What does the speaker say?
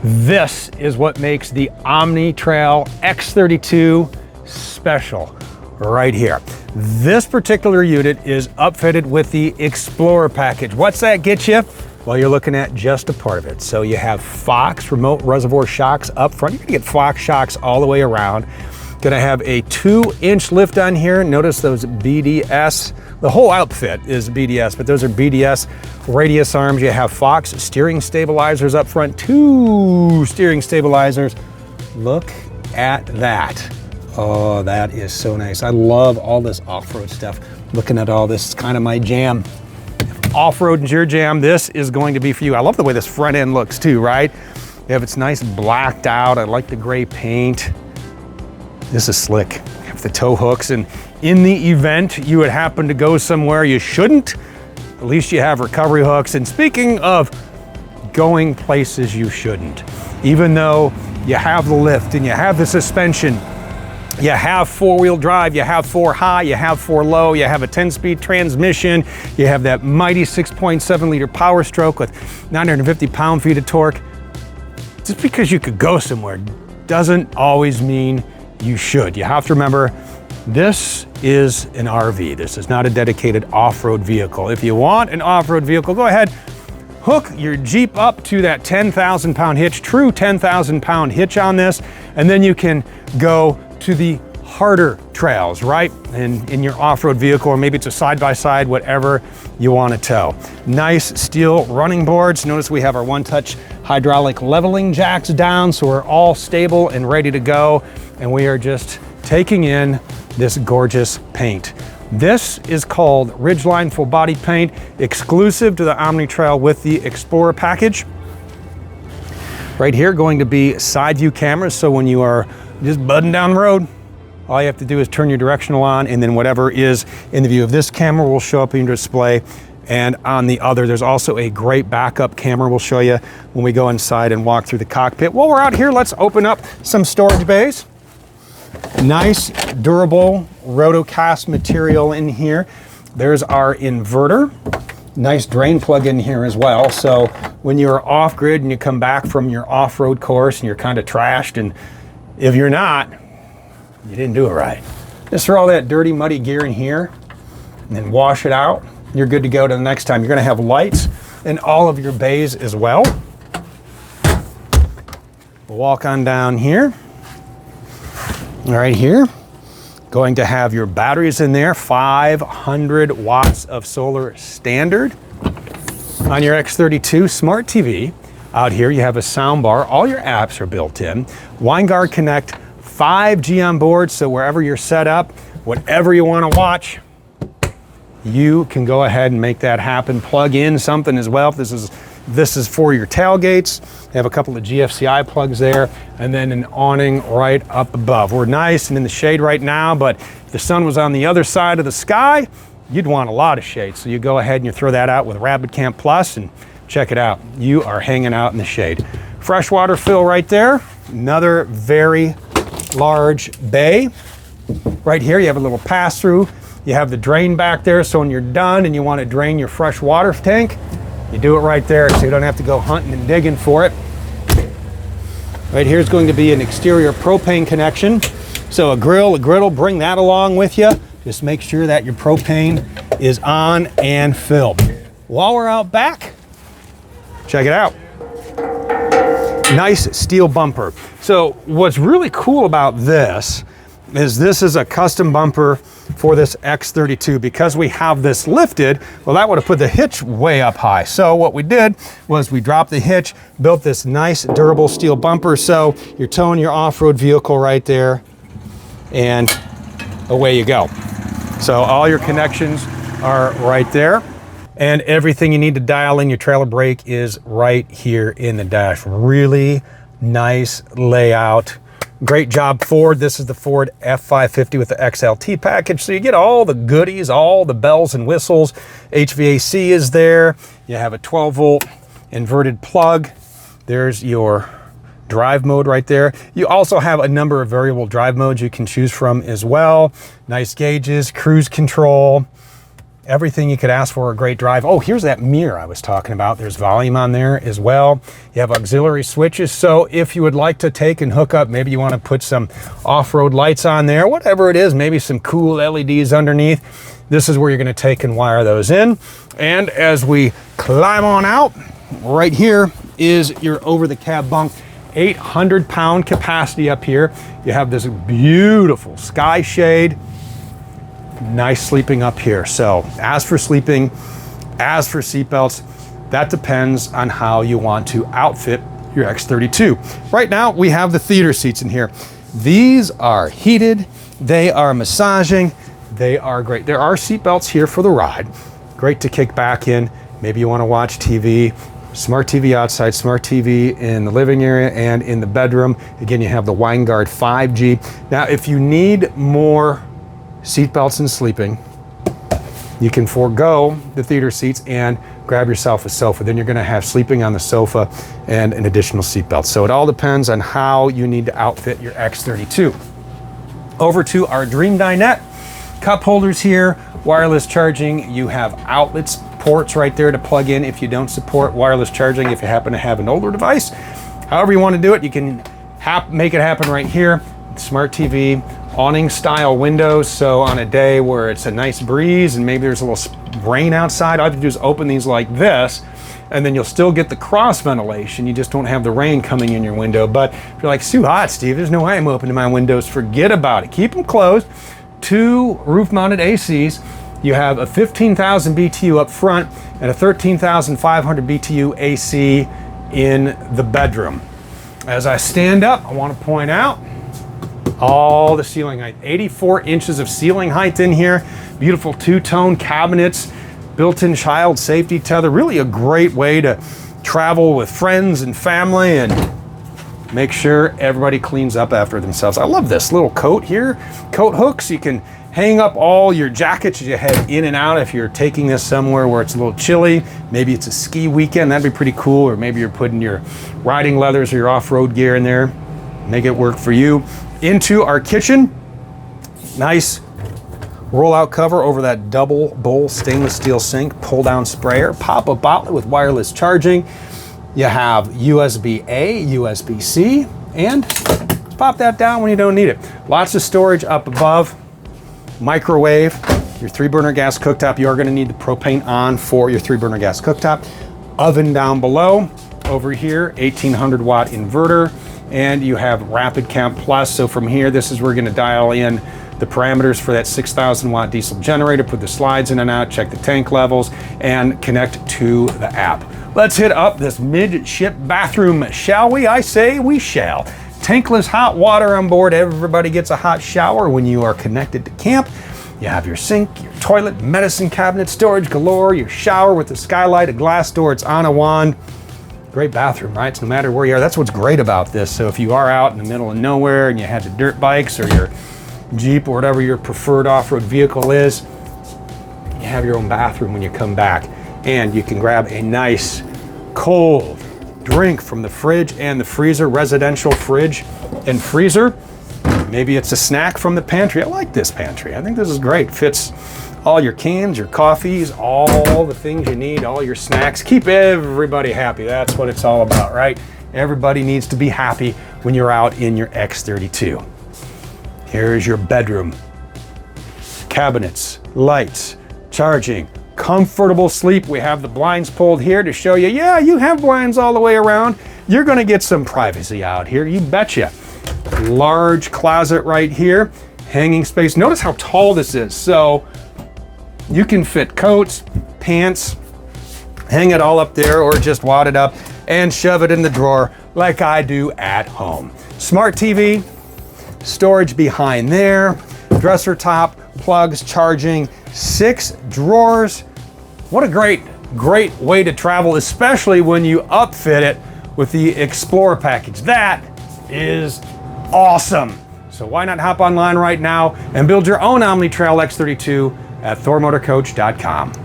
This is what makes the Omni Trail X32 special right here. This particular unit is upfitted with the Explorer package. What's that get you? Well, you're looking at just a part of it. So you have Fox remote reservoir shocks up front. You're gonna get Fox shocks all the way around. Gonna have a 2-inch lift on here. Notice those BDS, the whole outfit is BDS, but those are BDS radius arms. You have Fox steering stabilizers up front, 2 steering stabilizers. Look at that. Oh, that is so nice. I love all this off-road stuff. Looking at all this, it's kind of my jam. Off-road is your jam, this is going to be for you. I love the way this front end looks too, right? You have it's nice blacked out. I like the gray paint. This is slick. You have the tow hooks, and in the event you would happen to go somewhere you shouldn't, at least you have recovery hooks. And speaking of going places you shouldn't, even though you have the lift and you have the suspension, you have 4-wheel drive, you have 4 high, you have 4 low, you have a 10-speed transmission, you have that mighty 6.7 liter power stroke with 950 pound-feet of torque. Just because you could go somewhere doesn't always mean you should. You have to remember, this is an RV. This is not a dedicated off-road vehicle. If you want an off-road vehicle, go ahead, hook your Jeep up to that 10,000 pound hitch, true 10,000 pound hitch on this, and then you can go to the harder trails, right? In your off-road vehicle, or maybe it's a side-by-side, whatever you want to tow. Nice steel running boards. Notice we have our one-touch hydraulic leveling jacks down, so we're all stable and ready to go. And we are just taking in this gorgeous paint. This is called Ridgeline full body paint, exclusive to the Omni Trail with the Explorer package. Right here, going to be side view cameras, so when you are just budding down the road, all you have to do is turn your directional on, and then whatever is in the view of this camera will show up in your display. And on the other, there's also a great backup camera we'll show you when we go inside and walk through the cockpit. While we're out here, let's open up some storage bays. Nice, durable rotocast material in here. There's our inverter. Nice drain plug in here as well. So when you're off grid and you come back from your off-road course and you're kind of trashed, and if you're not, you didn't do it right. Just throw all that dirty, muddy gear in here and then wash it out. You're good to go to the next time. You're gonna have lights in all of your bays as well. We'll walk on down here. Right here, going to have your batteries in there, 500 watts of solar standard. On your X32 Smart TV, out here you have a sound bar. All your apps are built in. WineGuard Connect, 5G on board, so wherever you're set up, whatever you want to watch, you can go ahead and make that happen. Plug in something as well. This is for your tailgates. They have a couple of GFCI plugs there, and then an awning right up above. We're nice and in the shade right now, but if the sun was on the other side of the sky, you'd want a lot of shade. So you go ahead and you throw that out with Rapid Camp Plus, and check it out. You are hanging out in the shade. Freshwater fill right there. Another very large bay. Right here, you have a little pass-through. You have the drain back there, so when you're done and you want to drain your fresh water tank, you do it right there, so you don't have to go hunting and digging for it. Right here is going to be an exterior propane connection. So a griddle, bring that along with you. Just make sure that your propane is on and filled. While we're out back, check it out. Nice steel bumper. So what's really cool about this is a custom bumper for this X32. Because we have this lifted, well, that would have put the hitch way up high. So what we did was we dropped the hitch, built this nice durable steel bumper, so you're towing your off-road vehicle right there, and away you go. So all your connections are right there, and everything you need to dial in your trailer brake is right here in the dash. Really nice layout. Great job, Ford. This is the Ford F550 with the XLT package. So you get all the goodies, all the bells and whistles. HVAC is there. You have a 12-volt inverted plug. There's your drive mode right there. You also have a number of variable drive modes you can choose from as well. Nice gauges, cruise control. Everything you could ask for, a great drive. Oh, here's that mirror I was talking about. There's volume on there as well. You have auxiliary switches. So if you would like to take and hook up, maybe you want to put some off-road lights on there, whatever it is, maybe some cool LEDs underneath. This is where you're going to take and wire those in. And as we climb on out, right here is your over the cab bunk. 800-pound capacity up here. You have this beautiful sky shade. Nice sleeping up here. So as for sleeping, as for seatbelts, that depends on how you want to outfit your X32. Right now we have the theater seats in here. These are heated, they are massaging, they are great. There are seatbelts here for the ride. Great to kick back in. Maybe you want to watch TV. Smart TV outside, smart TV in the living area and in the bedroom. Again, you have the Winegard 5G. Now, if you need more seatbelts and sleeping, you can forego the theater seats and grab yourself a sofa. Then you're going to have sleeping on the sofa and an additional seatbelt. So it all depends on how you need to outfit your X32. Over to our Dream Dinette. Cup holders here, wireless charging. You have outlets, ports right there to plug in if you don't support wireless charging, if you happen to have an older device. However you want to do it, you can make it happen right here. Smart TV, awning style windows, so on a day where it's a nice breeze and maybe there's a little rain outside, all you have to do is open these like this, and then you'll still get the cross ventilation. You just don't have the rain coming in your window. But if you're like, it's too hot, Steve, there's no way I'm opening my windows, forget about it. Keep them closed. 2 roof-mounted ACs. You have a 15,000 BTU up front and a 13,500 BTU AC in the bedroom. As I stand up, I want to point out all the ceiling height. 84 inches of ceiling height in here. Beautiful two-tone cabinets, built-in child safety tether. Really a great way to travel with friends and family and make sure everybody cleans up after themselves. I love this little coat here. Coat hooks. You can hang up all your jackets as you head in and out if you're taking this somewhere where it's a little chilly. Maybe it's a ski weekend. That'd be pretty cool. Or maybe you're putting your riding leathers or your off-road gear in there. Make it work for you. Into our kitchen. Nice roll-out cover over that double bowl stainless steel sink. Pull-down sprayer. Pop-up outlet with wireless charging. You have USB-A, USB-C, and pop that down when you don't need it. Lots of storage up above. Microwave, your 3-burner gas cooktop. You are going to need the propane on for your 3-burner gas cooktop. Oven down below. Over here, 1800 watt inverter, and you have Rapid Camp Plus. So from here, this is where we're going to dial in the parameters for that 6,000 watt diesel generator, put the slides in and out, check the tank levels, and connect to the app. Let's hit up this midship bathroom, shall we? I say we shall. Tankless hot water on board. Everybody gets a hot shower when you are connected to camp. You have your sink, your toilet, medicine cabinet, storage galore, your shower with the skylight, a glass door, it's on a wand. Great bathroom, right? So no matter where you are, that's what's great about this. So if you are out in the middle of nowhere and you had the dirt bikes or your Jeep or whatever your preferred off-road vehicle is, you have your own bathroom when you come back. And you can grab a nice cold drink from the fridge and the freezer, residential fridge and freezer. Maybe it's a snack from the pantry. I like this pantry. I think this is great. Fits all your cans, your coffees, all the things you need, all your snacks. Keep everybody happy. That's what it's all about, right? Everybody needs to be happy when you're out in your X32. Here's your bedroom. Cabinets, lights, charging, comfortable sleep. We have the blinds pulled here to show you, yeah, you have blinds all the way around. You're going to get some privacy out here, you betcha. Large closet right here, hanging space. Notice how tall this is. So you can fit coats, pants, hang it all up there or just wad it up and shove it in the drawer like I do at home. Smart TV, storage behind there, dresser top, plugs, charging, 6 drawers. What a great way to travel, especially when you upfit it with the Explorer package. That is awesome. So why not hop online right now and build your own Omni Trail X32 at thormotorcoach.com.